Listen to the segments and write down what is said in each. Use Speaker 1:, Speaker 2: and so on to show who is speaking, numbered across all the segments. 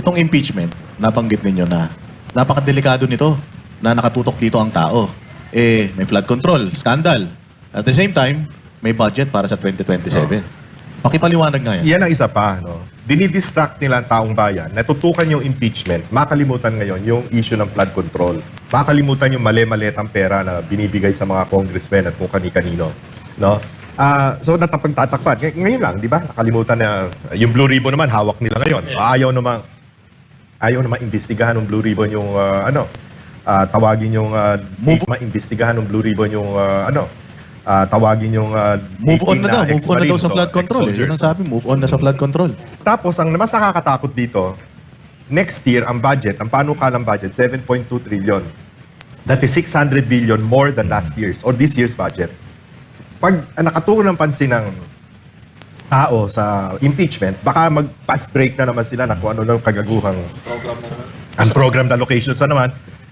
Speaker 1: itong impeachment, nabanggit ninyo na napakadelikado nito na nakatutok dito ang tao. Eh, may flood control, scandal. At the same time, may budget para sa 2027. Pakipaliwanag nga yan.
Speaker 2: Yan ang isa pa, no? Dinidistract nila ang taong bayan. Natutukan yung impeachment. Makalimutan ngayon yung issue ng flood control. Makalimutan yung mali-malitang pera na binibigay sa mga congressmen at kung kani-kanino. No? So, natapagtatakpan. Ngayon lang, di ba? Nakalimutan na yung Blue Ribbon naman, hawak nila ngayon. Ayaw naman imbestigahan ng Blue Ribbon yung tawagin yung maimbestigahan ng Blue Ribbon yung tawagin yung
Speaker 1: Move on na daw. Move on na daw sa
Speaker 2: ex-Marines,
Speaker 1: flood control. Yun ang sabi, move on na sa flood control.
Speaker 2: Tapos, ang mas nakakatakot dito, next year, ang budget, ang panukalang budget, 7.2 trillion. That is 600 billion more than last year's or this year's budget. Pag nakatuon ng pansin ng tao sa impeachment, baka mag-fast break na naman sila na kung ano lang kagaguhang ang programmed allocations na naman,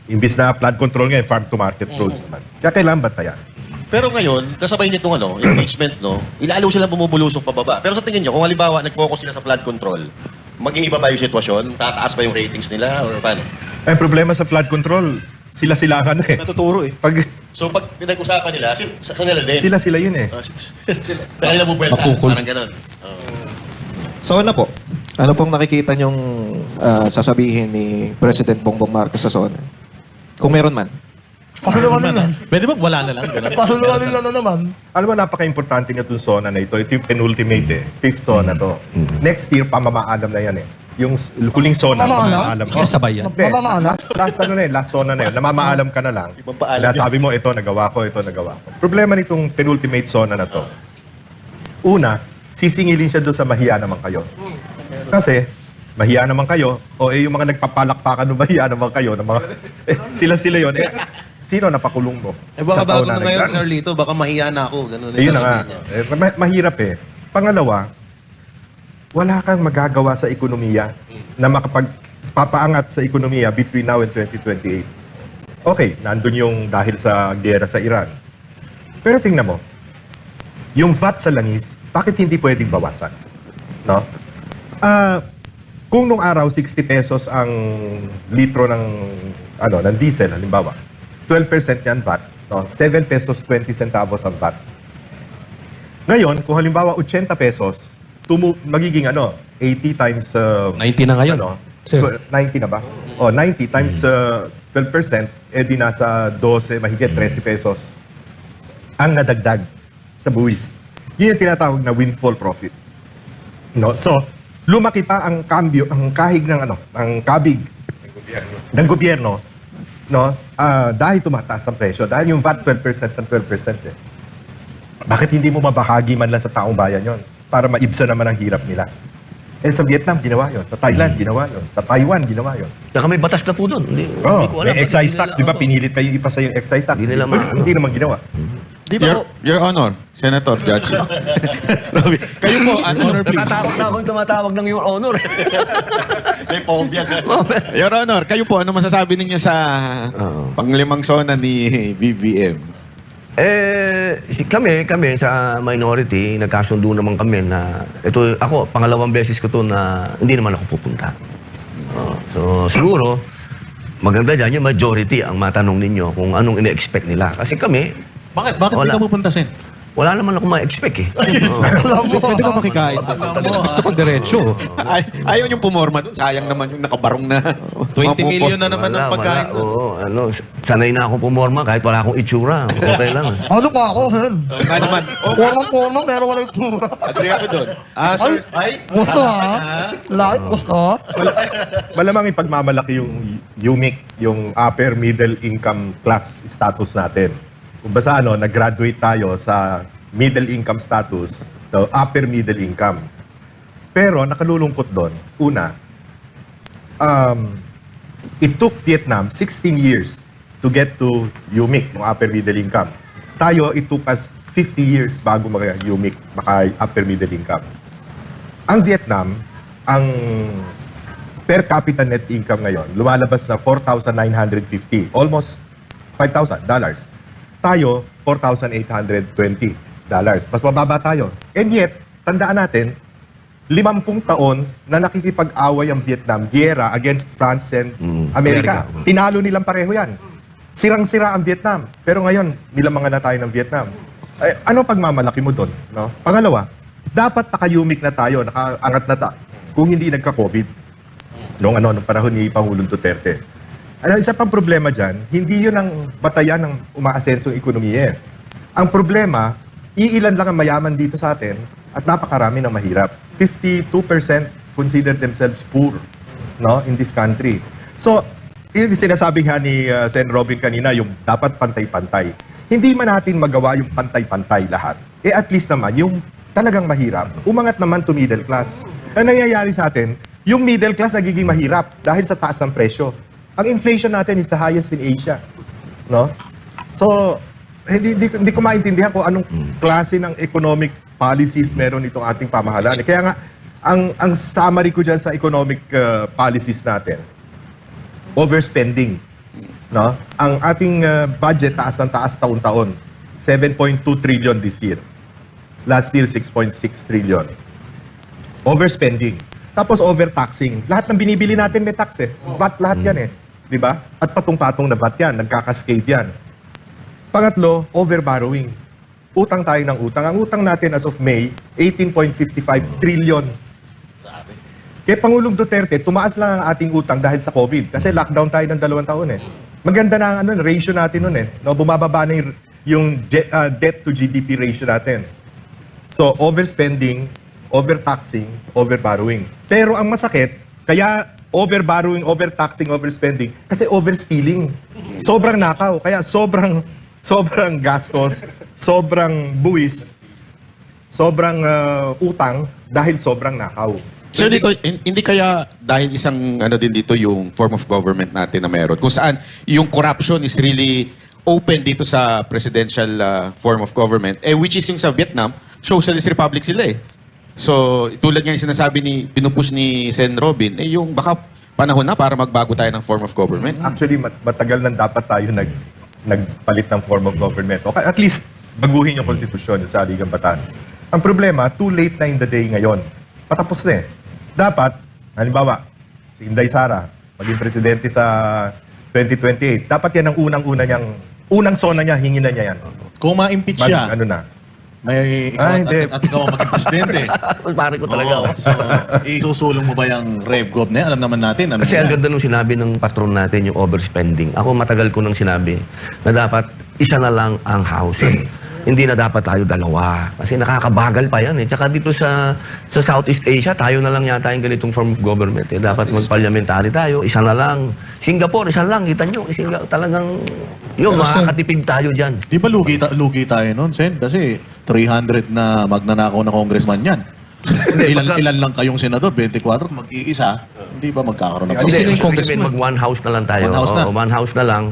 Speaker 2: imbis na flood control ngayon, farm to market roads naman. Kaya kailangan bantayan.
Speaker 3: Pero ngayon, kasabay nitong impeachment, ilalo silang bumubulusok pababa. Pero sa tingin nyo, kung halimbawa nag-focus sila sa flood control, mag-iiba ba yung sitwasyon? Tataas ba yung ratings nila? Or paano?
Speaker 2: Ang problema sa flood control, sila-silakan eh.
Speaker 3: Natuturo eh. So pag pinag-usapan nila, sa kanila din.
Speaker 2: Sila yun eh.
Speaker 3: Dahil nabubuelta, parang ganun.
Speaker 4: So ano po? Ano pong nakikita niyong sasabihin ni President Bongbong Marcos sa SONA? Kung meron man.
Speaker 5: Pakiluwanin lang.
Speaker 1: Pwede ba wala na lang? Ganun.
Speaker 5: Pakiluwanin lang na naman.
Speaker 2: Alam mo, napaka-importante nga itong zona na ito. Ito yung penultimate eh. Fifth zona to. Next year, pamamaalam na yan eh. Yung huling zona,
Speaker 5: Mamamaalam?
Speaker 2: pamamaalam.
Speaker 6: Sabay yan.
Speaker 2: Hindi.
Speaker 5: Mamamaalam?
Speaker 2: Last ano na eh, last zona na yun. Namamaalam ka na lang.
Speaker 3: Ibang paalam
Speaker 2: Na sabi mo, ito nagawa ko, ito nagawa ko. Problema nitong penultimate zona na to. Una, sisingilin siya doon sa mahiya naman kayo. Kasi, mahiya naman kayo, o yung mga nagpapalakpakan ng mahiya naman kayo, ng mga, sila yun. Sino napakulong mo?
Speaker 7: Eh baka
Speaker 2: Sa taon
Speaker 7: bago na ngayon,
Speaker 2: nagdaan?
Speaker 7: Sir Lito, baka mahiya na ako. Ganun na
Speaker 2: Ayun na nga.
Speaker 7: sasabihin niya.
Speaker 2: Mahirap eh. Pangalawa, wala kang magagawa sa ekonomiya na makapagpapaangat sa ekonomiya between now and 2028. Okay, nandun yung dahil sa gera sa Iran. Pero tingnan mo, yung VAT sa langis, bakit hindi pwedeng bawasan? No? Kung nung araw 60 pesos ang litro ng diesel, halimbawa, 12% yan VAT, no? 7 pesos 20 centavos ang VAT. Ngayon, kung halimbawa 80 pesos, magiging 80 times
Speaker 6: 90 na ngayon. Sir.
Speaker 2: 90 na ba? 90 times 12%, di nasa 12, mahigit 13 pesos ang nadagdag sa buwis. Yun yung tinatawag na windfall profit. No? So, lumaki pa ang kambyo, ang kahig ng ang kabig ng gobyerno, no? Dahil tumataas ang presyo, dahil yung VAT 12% ng 12% eh. Bakit hindi mo mabahagi man lang sa taong bayan yon para maibsa naman ang hirap nila? Eh sa Vietnam, ginawa yon. Sa Thailand, ginawa yon. Sa Taiwan, ginawa yon.
Speaker 8: Saka may batas na po doon. Hindi ko alam.
Speaker 2: May excise
Speaker 8: Hindi
Speaker 2: tax,
Speaker 8: nila-
Speaker 2: di ba? Pinilit kayo ipasa yung excise tax.
Speaker 8: Hindi nila
Speaker 2: Hindi naman ginawa.
Speaker 7: Di ba?
Speaker 1: Your Honor, Senator, Judge. Robby, kayo po, an honor please.
Speaker 8: Tumatawag na ako yung tumatawag ng Your Honor.
Speaker 3: May phobia na.
Speaker 1: Your Honor, kayo po, ano masasabi ninyo sa panglimang zona ni BBM?
Speaker 8: Kami sa minority, nagkasundo naman kami na ito, ako, pangalawang beses ko to na hindi naman ako pupunta. So, siguro, maganda dyan yung majority ang matanong ninyo kung anong ine-expect nila. Kasi kami,
Speaker 1: Bakit hindi
Speaker 8: Wala.
Speaker 1: ka pupunta, Sen?
Speaker 8: wala naman ako ma-expect eh.
Speaker 4: Pwede ba makikain?
Speaker 6: Gusto ko diretso.
Speaker 1: Ayaw niyong pumorma doon. Sayang naman yung nakabarong na.
Speaker 7: 20 million na naman ng pagkain.
Speaker 8: Oo, sanay na ako pumorma kahit wala akong itsura. Okay lang.
Speaker 5: Ano pa ako, Hen?
Speaker 1: Kaya naman,
Speaker 5: Porma, pero wala yung tura.
Speaker 1: agree ako doon.
Speaker 7: Sir,
Speaker 5: Gusto ha? Like, gusto ha?
Speaker 2: Malamang ipagmamalaki yung UMIC, yung upper middle income class status natin. Kung basta nag-graduate tayo sa middle income status, the upper middle income. Pero nakalulungkot doon, una, it took Vietnam 16 years to get to UMIC, yung upper middle income. Tayo, it took us 50 years bago mag-UMIC, maka-upper middle income. Ang Vietnam, ang per capita net income ngayon, lumalabas sa $4,950, almost $5,000. Tayo, $4,820. Mas mababa tayo. And yet, tandaan natin, 50 taon na nakikipag-away ang Vietnam, giyera against France and Amerika.
Speaker 8: Amerika.
Speaker 2: Tinalo nilang pareho yan. Sirang-sira ang Vietnam. Pero ngayon, nilamangan na tayo ng Vietnam. Ano pagmamalaki mo doon? No? Pangalawa, dapat nakayumik na tayo, nakaangat na tayo kung hindi nagka-COVID. Nung panahon ni Pangulong Duterte. Isa pang problema dyan, hindi yun ang batayan ng umaasensong ekonomiya. Ang problema, iilan lang ang mayaman dito sa atin at napakarami ng mahirap. 52% consider themselves poor, no, in this country. So, yung sinasabi nga ni Sen. Robin kanina, yung dapat pantay-pantay. Hindi man natin magawa yung pantay-pantay lahat. At least naman, yung talagang mahirap, umangat naman to middle class. Ang nangyayari sa atin, yung middle class nagiging mahirap dahil sa taas ng presyo. Ang inflation natin is the highest in Asia. No? So, hindi ko maintindihan kung anong klase ng economic policies meron itong ating pamahalaan. Kaya nga, ang summary ko dyan sa economic policies natin, overspending. No? Ang ating budget taas ng taas taon-taon. 7.2 trillion this year. Last year, 6.6 trillion. Overspending. Tapos overtaxing. Lahat ng binibili natin may tax eh. VAT lahat yan eh. Di ba? At patong-patong na VAT yan. Nagkakascade yan. Pangatlo, overborrowing. Utang tayo ng utang. Ang utang natin as of May, 18.55 trillion. Kaya Pangulong Duterte, tumaas lang ang ating utang dahil sa COVID. Kasi lockdown tayo ng 2 taon eh. Maganda na ang ratio natin nun eh. No, bumababa na yung debt to GDP ratio natin. So, overspending, overtaxing, overborrowing. Pero ang masakit, kaya overborrowing, overtaxing, overspending, kasi overstealing. Sobrang nakaw. Kaya sobrang gastos, sobrang buwis, sobrang utang dahil sobrang nakaw.
Speaker 9: So dito, hindi kaya dahil isang din dito yung form of government natin na meron, kung saan yung corruption is really open dito sa presidential form of government, which is yung sa Vietnam, socialist republic sila eh. So tulad nga yung sinasabi pinupush ni Sen. Robin, yung baka panahon na para magbago tayo ng form of government.
Speaker 2: Actually, matagal nang dapat tayo nagpalit ng form of government. O at least, baguhin yung konstitusyon sa Aligang Batas. Ang problema, too late na in the day ngayon. Patapos na eh. Dapat, halimbawa, si Inday Sara, maging presidente sa 2028, dapat yan ang unang zona niya, hingin na niya yan.
Speaker 1: Kung ma-impeach siya,
Speaker 2: Ano na?
Speaker 1: may ikaw at ikaw ang maging presidente.
Speaker 8: Pare ko talaga.
Speaker 1: Oo. So, isusulong mo ba yung RevGov na yan? Alam naman natin. Ano
Speaker 8: Kasi ang
Speaker 1: yan?
Speaker 8: ganda nung sinabi ng patron natin, yung overspending. Ako matagal ko nang sinabi na dapat isa na lang ang house. Hindi na dapat tayo dalawa. Kasi nakakabagal pa yan eh. Tsaka dito sa Southeast Asia, tayo na lang yata yung ganitong form of government. Dapat mag-parliamentary tayo, isa na lang. Singapore, isa lang. Kita nyo, talagang yun, makakatipid tayo dyan.
Speaker 1: Di ba lugi tayo nun, Sen? Kasi 300 na magnanakaw na congressman yan. ilan lang kayong senador? 24? Mag-iisa? Hindi ba magkakaroon ng
Speaker 8: Hindi,
Speaker 6: sino yung
Speaker 8: ibig sabihin,
Speaker 6: congressman?
Speaker 8: mag-one house na lang tayo.
Speaker 1: One house na?
Speaker 8: Oo, one house na lang.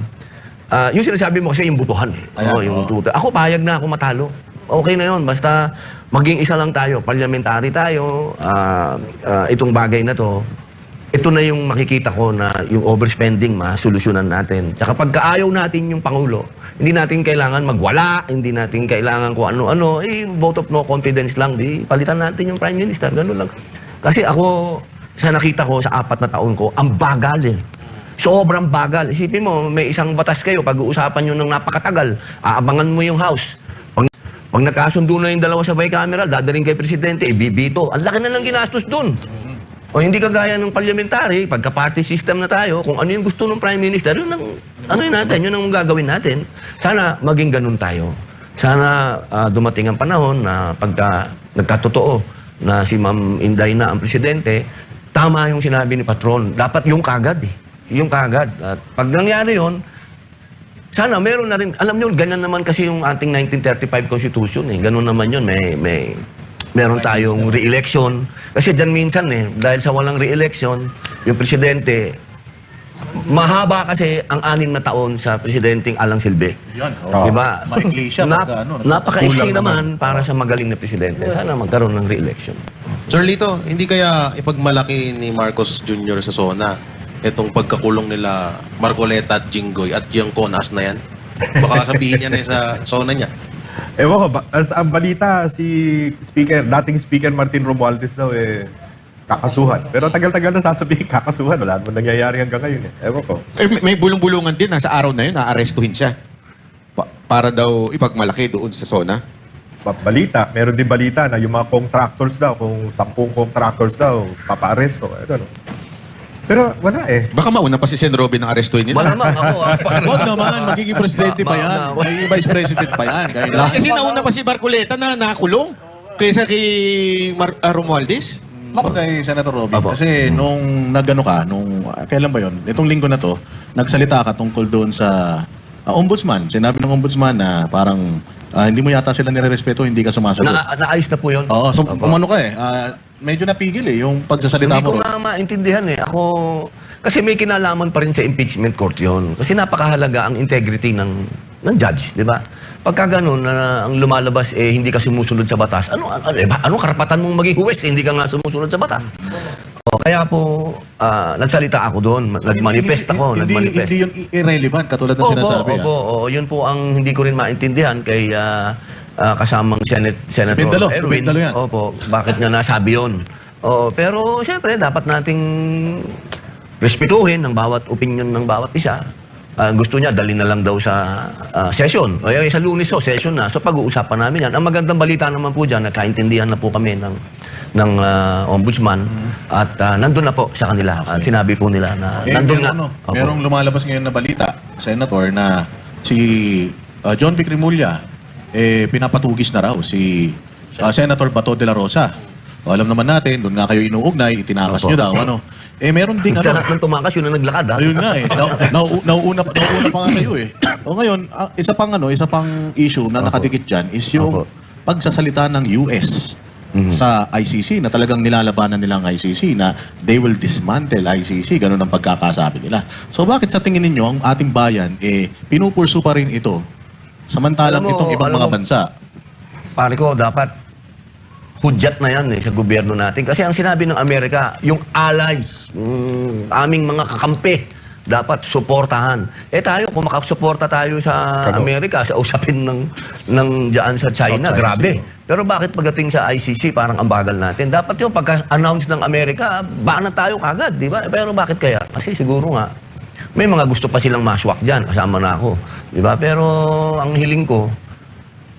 Speaker 8: Yung sinasabi mo kasi yung butuhan eh.
Speaker 1: Ayan,
Speaker 8: Yung
Speaker 1: oo.
Speaker 8: tuta. Ako payag na ako matalo. Okay na yun. Basta maging isa lang tayo. Parliamentary tayo. Itong bagay na to. Ito na yung makikita ko na yung overspending masolusyonan natin. Tsaka pagkaayaw natin yung Pangulo, hindi natin kailangan magwala, hindi natin kailangan kung ano-ano, vote of no confidence lang, palitan natin yung Prime Minister, gano'n lang. Kasi ako, sa nakita ko sa 4 na taon ko, ang bagal eh. Sobrang bagal. Isipin mo, may isang batas kayo, pag-uusapan nyo ng napakatagal, aabangan mo yung House. Pag nagkasundo na yung dalawa sa bicameral, dadaling kay Presidente, ibibito. Ang laki na lang ginastos dun. O hindi kagaya ng parliamentary, pagka-party system na tayo, kung ano yung gusto ng Prime Minister, yun ang gagawin natin. Sana maging ganun tayo. Sana dumating ang panahon na pagka nagkatotoo na si Ma'am Inday na ang Presidente, tama yung sinabi ni Patron. Dapat yung kagad eh. Yung kagad. At pag nangyari yun, sana meron na rin. Alam nyo, ganyan naman kasi yung ating 1935 Constitution eh. Ganun naman yun. Meron tayong re-election. Kasi dyan minsan eh, dahil sa walang re-election, yung presidente, mahaba kasi ang 6 na taon sa presidenteng alang silbi.
Speaker 1: Yan.
Speaker 8: Diba?
Speaker 1: Maikli siya pagka
Speaker 8: Napaka-easy naman para sa magaling na presidente. Sana magkaroon ng re-election.
Speaker 7: Sir Lito, hindi kaya ipagmalaki ni Marcos Jr. sa SONA itong pagkakulong nila Marcoleta at Jinggoy at yung Conas na yan? Baka sabihin niya na sa SONA niya.
Speaker 2: Ewan ko, as ang balita, si dating Speaker Martin Romualdez daw kakasuhan. Pero tagal-tagal na sasabihin kakasuhan. Wala naman nangyayari hanggang ngayon Ewan ko.
Speaker 9: May bulong-bulungan din na sa araw na yun, naarestuhin siya. Para daw ipagmalaki doon sa SONA.
Speaker 2: Balita, meron din balita na yung mga contractors daw, kung 10 contractors daw, papaaresto. Ano. Pero wala
Speaker 9: Baka mauna pa si Sen. Robin ang arestuhin nila.
Speaker 8: Malamang ako.
Speaker 1: Huwag naman, magiging presidente pa yan. Magiging vice president pa yan.
Speaker 9: Kasi nauna pa si Marcoleta na nakulong kaysa kay Romualdez.
Speaker 1: Kay Senator Robin. Kasi nung kailan ba yun? Itong linggo na to, nagsalita ka tungkol doon sa ombudsman. Sinabi ng ombudsman na parang hindi mo yata sila nire-respeto, hindi ka sumasagot.
Speaker 8: Naayos na po yun.
Speaker 1: Oo, so umano ka medyo napigil yung pagsasalita
Speaker 8: Hindi
Speaker 1: mo.
Speaker 8: ko nga maintindihan Ako, kasi may kinalaman pa rin sa impeachment court yun. Kasi napakahalaga ang integrity ng judge, di ba? Pagka ganun, ang lumalabas hindi ka sumusunod sa batas, ano karapatan mong maging huwes hindi ka nga sumusunod sa batas? Kaya po, nagsalita ako doon, nagmanifest ako.
Speaker 1: Hindi yun irrelevant, katulad ng sinasabi.
Speaker 8: Opo, yun po ang hindi ko rin maintindihan kay kasamang Senator
Speaker 1: Bindalo,
Speaker 8: Erwin.
Speaker 1: si Bindalo yan.
Speaker 8: Opo, bakit nga nasabi yun? Pero siyempre, dapat nating respetuhin ang bawat opinion ng bawat isa. Gusto niya, dali na lang daw sa session. O sa Lunes session na. So pag-uusapan namin yan. Ang magandang balita naman po dyan, nagkaintindihan na po kami ng ombudsman at nandun na po sa kanila. At sinabi po nila na nandun na.
Speaker 1: Merong lumalabas ngayon na balita, Senator, na si John Vic Rimulya, pinapatugis na raw si Senator Bato de la Rosa. O, alam naman natin, doon nga kayo inuugnay, itinakas nyo daw. Meron ding
Speaker 8: Sarap ng tumakas, yun ang naglakad.
Speaker 1: Ayun nga nauuna pa nga sa'yo O ngayon, isa pang issue na nakadikit dyan is yung pagsasalita ng US sa ICC na talagang nilalabanan nila ang ICC na they will dismantle ICC. Ganun ang pagkakasabi nila. So bakit sa tingin ninyo ang ating bayan pinupursu pa rin ito samantalang itong ibang mga bansa?
Speaker 8: Pare ko, dapat hudyat na yan sa gobyerno natin. Kasi ang sinabi ng Amerika, yung allies, aming mga kakampi, dapat suportahan. Tayo, kung makasuporta tayo sa Amerika, sa usapin ng dyan sa China, grabe. Pero bakit pagdating sa ICC, parang ang bagal natin? Dapat yung pagka-announce ng Amerika, bana tayo kagad, di ba? Pero bakit kaya? Kasi siguro nga, may mga gusto pa silang maswak dyan, kasama na ako. Di ba? Pero ang hiling ko,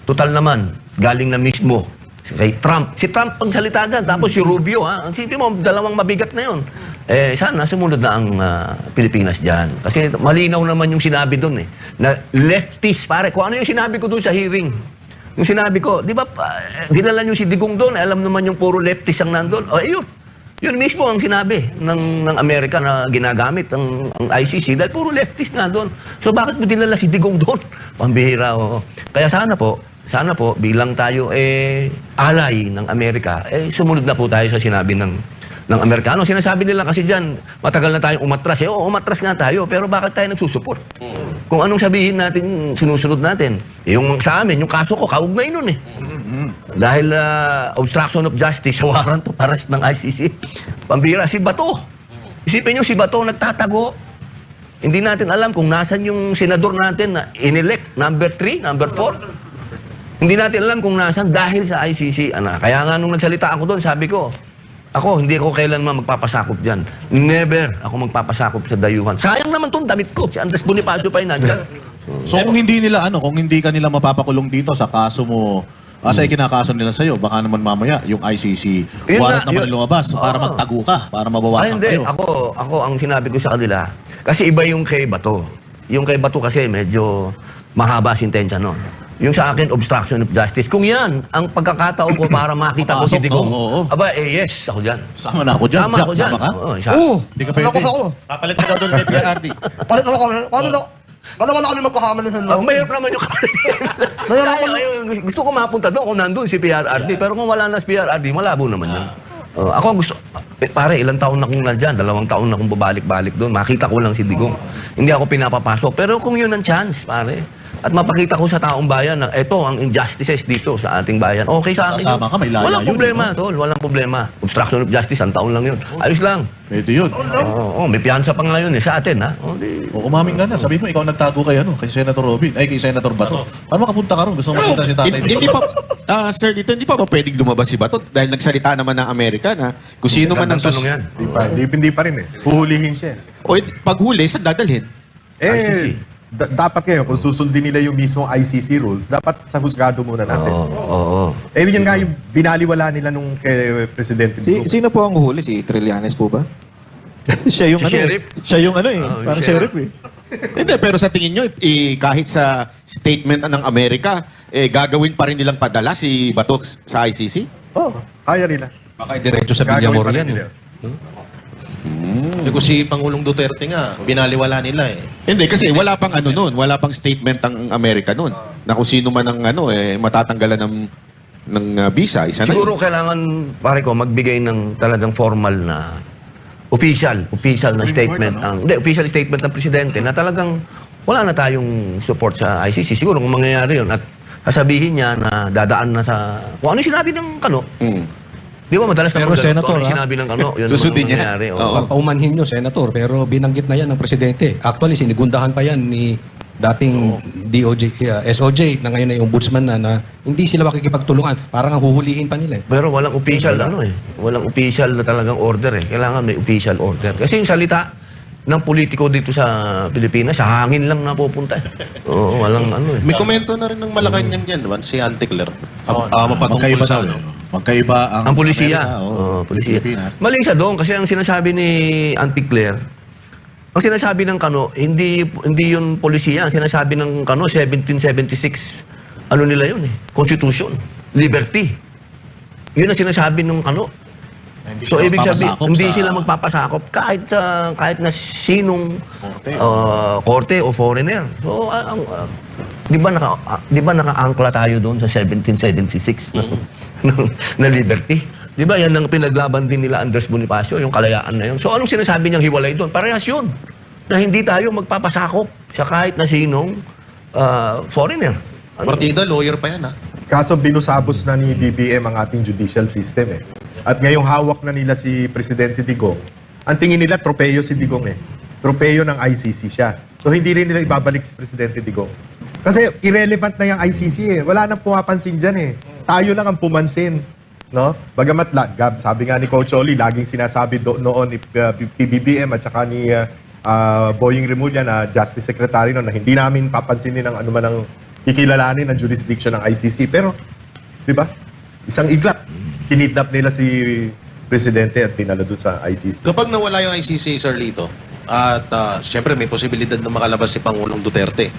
Speaker 8: total naman, galing na mismo kay Trump. Si Trump pagsalita dyan, tapos si Rubio, ang sipin mo, dalawang mabigat na yun. Sana sumunod na ang Pilipinas dyan. Kasi malinaw naman yung sinabi doon na leftist, pare. Kung ano yung sinabi ko doon sa hearing, yung sinabi ko, di ba, dinala nyo si Digong doon, alam naman yung puro leftist ang nandun. Yun mismo ang sinabi ng Amerika na ginagamit ang ICC dahil puro leftist nga doon. So bakit mo dinala si Digong doon? Pambihira, Kaya sana po, bilang tayo alay ng Amerika, sumunod na po tayo sa sinabi ng Amerikano. Sinasabi nila kasi dyan, matagal na tayong umatras. Umatras nga tayo, pero bakit tayo nagsusuport? Kung anong sabihin natin, sinusunod natin. Yung sa amin, yung kaso ko, kaugnay nun Dahil obstruction of justice, warrant of arrest ng ICC. Pambira, si Bato. Isipin nyo, si Bato nagtatago. Hindi natin alam kung nasan yung senador natin na inelect, number 3, number 4. Hindi natin alam kung nasan dahil sa ICC. Kaya nga nung nagsalita ako doon, sabi ko, hindi ako kailanman magpapasakop dyan. Never ako magpapasakop sa dayuhan. Sayang naman itong damit ko. Si Andres Bonifacio pa yun nandyan.
Speaker 1: So kung hindi ka nila mapapakulong dito sa kaso mo, sa ikinakaso nila sa'yo, baka naman mamaya yung ICC warrant naman lumabas para magtago ka, para mabawasan kayo.
Speaker 8: Ako ang sinabi ko sa kanila, kasi iba yung kay Bato. Yung kay Bato kasi medyo mahaba sintensya nun. Yung sa akin, obstruction of justice. Kung yan, ang pagkakataon ko para makita ko si Digong. Yes, ako dyan.
Speaker 1: Sama na ako dyan.
Speaker 8: Sama ako dyan.
Speaker 1: Sama ka?
Speaker 5: Hindi ka pwede. Ako.
Speaker 3: Papalit ka daw doon kay PRD.
Speaker 5: Palit na kami. Naman na kami magkakamali sa loob.
Speaker 8: Mahirap naman yung gusto ko mapunta doon kung nandun si PRRD. Pero kung wala na si PRRD, malabo naman yun. Ako gusto, pare, ilang taon na kong nandyan, 2 taon na kong babalik-balik doon. Makita ko lang si Digong. Hindi ako pinapapasok. Pero kung yun ang chance, pare, at mapakita ko sa taong bayan na ito ang injustices dito sa ating bayan. Okay sa akin.
Speaker 1: Kasama ka, may laya
Speaker 8: Walang
Speaker 1: yun,
Speaker 8: problema,
Speaker 1: no?
Speaker 8: tol. Walang problema. Obstruction of justice, ang taon lang yun. Ayos lang.
Speaker 1: Pwede yun.
Speaker 8: Oo, may piyansa pa nga yun sa atin, ha? O,
Speaker 1: O, umamin ka na. Sabi mo, ikaw nagtago kay, kay Senator Robin. Ay, kay Senator Bato. Paano makapunta ka ron? Gusto mo makita si tatay
Speaker 9: Hindi pa, sir, dito hindi pa ba pwedeng lumabas si Bato? Dahil nagsalita naman ng Amerika na kung sino man ang
Speaker 8: tanong yan.
Speaker 2: Hindi pa rin eh. Huhulihin siya.
Speaker 9: O, paghuli, saan dadalhin?
Speaker 2: Eh, dapat ngayon, kung susundin nila yung mismong ICC rules, dapat sa husgado muna natin.
Speaker 8: Oo.
Speaker 2: Eh, yun nga yung binaliwala nila nung kay Presidente Dugo.
Speaker 4: Sino po ang huhuli? Si Trillanes po ba? Siya yung
Speaker 8: Si
Speaker 4: ano
Speaker 8: sheriff?
Speaker 4: Siya yung ano
Speaker 8: yung
Speaker 4: parang
Speaker 8: sheriff.
Speaker 4: sheriff
Speaker 9: Hindi, pero sa tingin nyo, kahit sa statement ng Amerika, gagawin pa rin nilang padala si Bato sa ICC?
Speaker 2: Oo, kaya nila.
Speaker 6: Baka diretso sa
Speaker 2: Gagawin
Speaker 6: Villamor
Speaker 2: pa rin
Speaker 6: yan.
Speaker 2: nila.
Speaker 7: Kung si Pangulong Duterte nga, binaliwala nila eh.
Speaker 9: Hindi, kasi wala pang ano nun, wala pang statement ang Amerika nun. Na kung sino man ang matatanggalan ng visa, isa na
Speaker 8: Siguro
Speaker 9: yun.
Speaker 8: kailangan, pare ko, magbigay ng talagang formal na official na statement official statement ng presidente na talagang wala na tayong support sa ICC. Siguro kung mangyayari yun at sasabihin niya na dadaan na sa kung ano yung sinabi ng Kano. Di ba madalas na
Speaker 6: Pero,
Speaker 8: kung
Speaker 6: Senator,
Speaker 8: ano yung sinabi ng Kano, yun naman
Speaker 9: Susundin
Speaker 8: ang
Speaker 9: niya.
Speaker 8: mangyayari.
Speaker 9: Oo.
Speaker 6: Pagpaumanhin nyo, Senator, pero binanggit na yan ng Presidente. Actually, sinigundahan pa yan ni dating SOJ na ngayon ay ombudsman na hindi sila makikipagtulungan. Parang ang huhulihin pa nila eh.
Speaker 8: Pero walang official walang official na talagang order eh. Kailangan may official order. Kasi yung salita ng politiko dito sa Pilipinas, sa hangin lang napupunta eh. Oo, walang
Speaker 7: May komento na rin ng Malacanang yan, diba? Si Auntie Claire. Mapatungkol
Speaker 1: Magkaiba
Speaker 7: sa
Speaker 1: daw. Magkaiba
Speaker 8: ang pulisya.
Speaker 1: Amerika,
Speaker 8: Oo, pulisya.
Speaker 1: Pilipinas.
Speaker 8: Mali siya doon kasi ang sinasabi ni Auntie Claire, ang sinasabi ng Kano, hindi yun polisiya. Ang sinasabi ng Kano, 1776, ano nila yun eh? Constitution. Liberty. Yun ang sinasabi ng Kano.
Speaker 1: Hindi
Speaker 8: So,
Speaker 1: sila
Speaker 8: ibig sabihin,
Speaker 1: magpapasakop
Speaker 8: hindi
Speaker 1: sa-
Speaker 8: sila magpapasakop kahit na sinong
Speaker 1: Korte.
Speaker 8: korte o foreigner. So, di ba naka-angkla tayo doon sa 1776 na liberty? Di ba yan ang pinaglaban din nila Andres Bonifacio, yung kalayaan na yun. So, anong sinasabi niyang hiwalay doon? Parehas yun. Na hindi tayo magpapasakop sa kahit na sinong foreigner.
Speaker 7: Partida, lawyer pa yan ha.
Speaker 2: Kaso binusabos na ni BBM ang ating judicial system eh. At ngayong hawak na nila si Presidente Digong, ang tingin nila tropeyo si Digong eh. Tropeyo ng ICC siya. So hindi rin nila ibabalik si Presidente Digong. Kasi irrelevant na yung ICC eh. Wala nang pumapansin dyan eh. Tayo lang ang pumansin. No? Bagamat, sabi nga ni Coach Oli, laging sinasabi noon ni PBBM at saka ni Boying Remulla na Justice Secretary no, na hindi namin papansinin ng ano man ang kikilalanin ng jurisdiction ng ICC. Pero, di ba? Isang iglap. Kinidnap nila si Presidente at dinala doon sa ICC.
Speaker 7: Kapag nawala yung ICC, Sir Lito, at syempre may posibilidad na makalabas si Pangulong Duterte.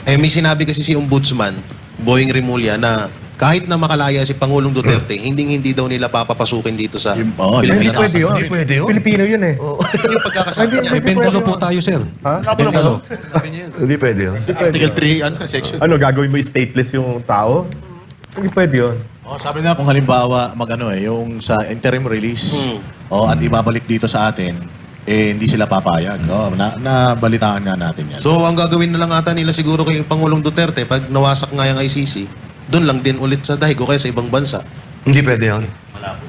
Speaker 7: Eh may sinabi kasi si Ombudsman, Boying Remulla, na kahit na makalaya si Pangulong Duterte, hindi daw nila papapasukin dito sa
Speaker 1: Hindi
Speaker 2: Hindi
Speaker 7: Pilipinas.
Speaker 2: pwede yun.
Speaker 8: Hindi pwede yun.
Speaker 2: Pilipino yun eh.
Speaker 7: Yung pagkakasabi niya.
Speaker 6: May pendalo po tayo, sir.
Speaker 2: Ha?
Speaker 6: Pendalo.
Speaker 8: Hindi pwede yun.
Speaker 9: Article 3, section.
Speaker 2: Ano, gagawin mo stateless yung tao? Hindi pwede yun.
Speaker 1: Sabi nga kung halimbawa yung sa interim release at ibabalik dito sa atin, hindi sila papayag. Nabalitaan nga natin yan.
Speaker 7: So ang gagawin na lang ata nila siguro kay Pangulong Duterte, pag nawasak nga yung ICC, doon lang din ulit sa dahigo kaya sa ibang bansa.
Speaker 8: Hindi pwede yun.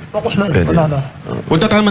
Speaker 5: Focus na.
Speaker 8: Pwede.
Speaker 5: Wala na.
Speaker 9: Punta tayo